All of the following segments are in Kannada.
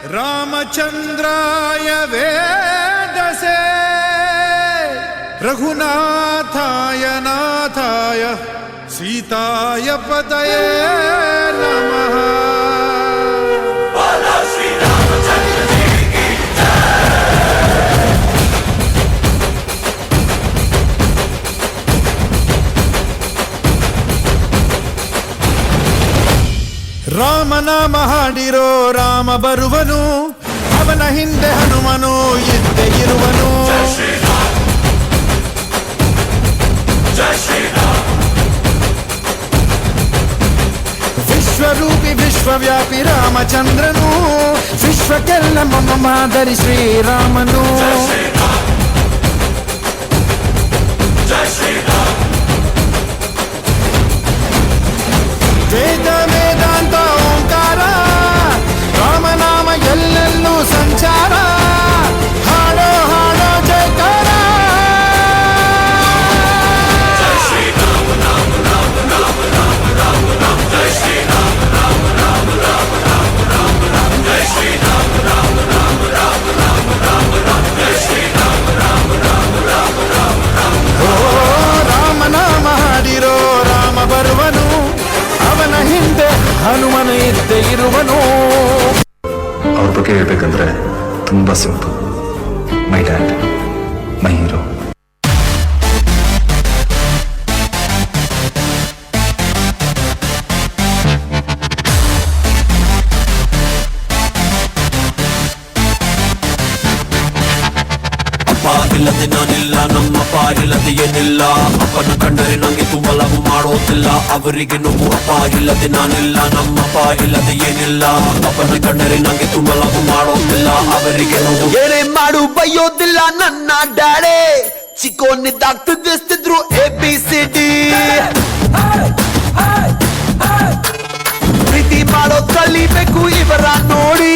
रामचंद्राय वेदसे रघुनाथाय नाथाय सीताय पतये नमः। ರಾಮನಾಮ ಹಾಡಿರೋ ರಾಮ ಬರುವನು, ಅವನ ಹಿಂದೆ ಹನುಮನು ಇದ್ದೇ ಇರುವನು. ವಿಶ್ವರೂಪಿ ವಿಶ್ವವ್ಯಾಪಿ ರಾಮಚಂದ್ರನು, ವಿಶ್ವಕ್ಕೆಲ್ಲ ಮಮ ಮಾದರಿ ಶ್ರೀರಾಮನು. ವೇದ ವೇದಾಂತ ಓಂಕಾರ, ರಾಮನಾಮ ಎಲ್ಲೆಲ್ಲೂ ಸಂಚಾರ. ಹಾಡೋ ಹಾಡೋ ಜಯಕಾರ. ಓ ರಾಮನಾಮ ಹಾಡಿರೋ ರಾಮ ಬರುವನು, ಅವನ ಹಿಂದೆ ಹನುಮನು ಇದ್ದೇ ಇರುವನು. ಅವ್ರ ಬಗ್ಗೆ ಹೇಳ್ಬೇಕಂದ್ರೆ ತುಂಬಾ simple. My dad, my hero. ಇಲ್ಲದೆ ನಾನಿಲ್ಲ, ನಮ್ಮಪ್ಪ ಇಲ್ಲದೆ ಏನಿಲ್ಲ. ಅಪ್ಪನ ಕಂಡರೆ ನಂಗೆ ತುಂಬ ಲವ್ ಮಾಡೋದಿಲ್ಲ, ಅವರಿಗೆ ನೋವು. ಅಪ್ಪ ಇಲ್ಲದೆ ನಾನಿಲ್ಲ, ನಮ್ಮಪ್ಪ ಇಲ್ಲದೆ ಏನಿಲ್ಲ. ಅಪ್ಪನ ಕಂಡರೆ ನಂಗೆ ತುಂಬ ಲವ್ ಮಾಡೋದಿಲ್ಲ, ಅವರಿಗೆ ನೋವು. ಏನೇ ಮಾಡು ಬೈಯೋದಿಲ್ಲ ನನ್ನ ಡ್ಯಾಡೆ, ಚಿಕ್ಕೋನಿದ್ದಾಗ್ತಿದ್ರು ABCD. ಪ್ರೀತಿ ಮಾಡೋ ಕಲಿಬೇಕು ಇವರ ನೋಡಿ,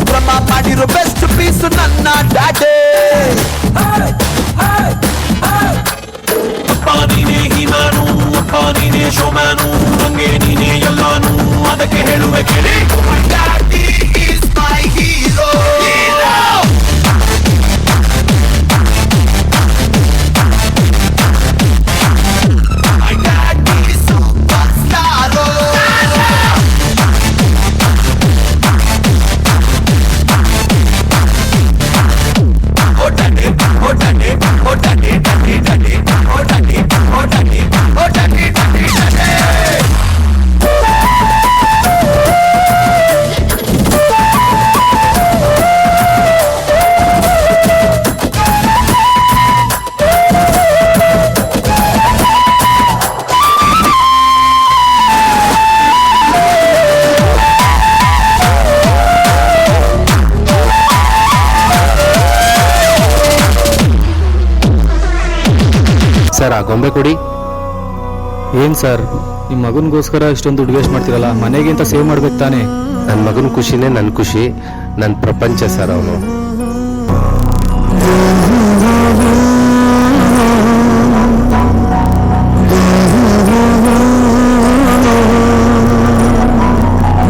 ಕ್ರಮ ಮಾಡಿರೋ ಬೆಸ್ಟ್ ಪೀಸು ನನ್ನ ಡ್ಯಾಡೆ. ಅಪ್ಪ ನೀನೇ ಹೀಮಾನು, ಅಪ್ಪ ನೀನೇ ಶೋಮ್ಯಾನು, ನಂಗೆ ನೀನೇ ಎಲ್ಲಾನು, ಅದಕ್ಕೆ ಹೇಳುವೆ ಕೇಳಿ. Daddy is my hero. Sir ಆ ಗೊಂಬೆ ಕೊಡಿ. ಏನು ಸರ್, ನಿಮ್ಮ ಮಗನಿಗೋಸ್ಕರ ಇಷ್ಟೊಂದು ದುಡ್ಡು ವೇಸ್ಟ್ ಮಾಡ್ತೀರಲ್ಲ, ಮನೆಗಿಂತ ಸೇವ್ ಮಾಡ್ಬೇಕು ತಾನೆ. ನನ್ನ ಮಗನ ಖುಷಿನೇ ನನ್ನ ಖುಷಿ, ನನ್ನ ಪ್ರಪಂಚ ಸರ್ ಅವನು.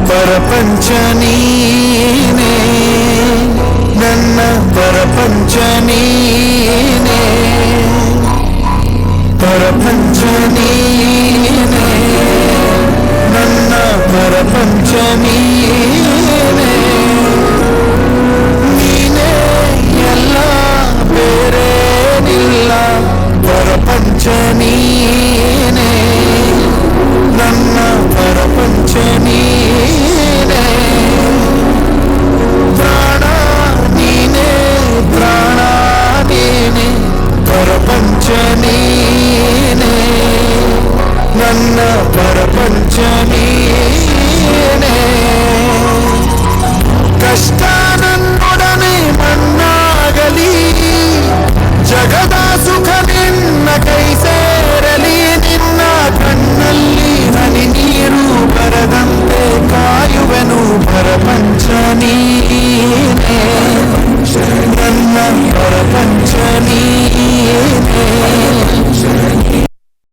ಪರಪಂಚ ನೀನೇ, ನನ್ನ ಪರಪಂಚ ನೀನೇ, ಪರಪಂಚ ನೀನೇ, ನನ್ನ ಪರಪಂಚ ನೀನೇ. ನೀನೇ ಎಲ್ಲ ಬೇರೇನಿಲ್ಲ, ಪರಪಂಚ ನೀನೇ, ನನ್ನ ಪರಪಂಚ ನೀನೇ. ಪ್ರಾಣ ನೀನೇ, ಪ್ರಾಣ ನೀನೇ, ಪರಪಂಚ ನೀನೇ, ನನ್ನ ಪರಪಂಚ ನೀನೇ. ಕಷ್ಟ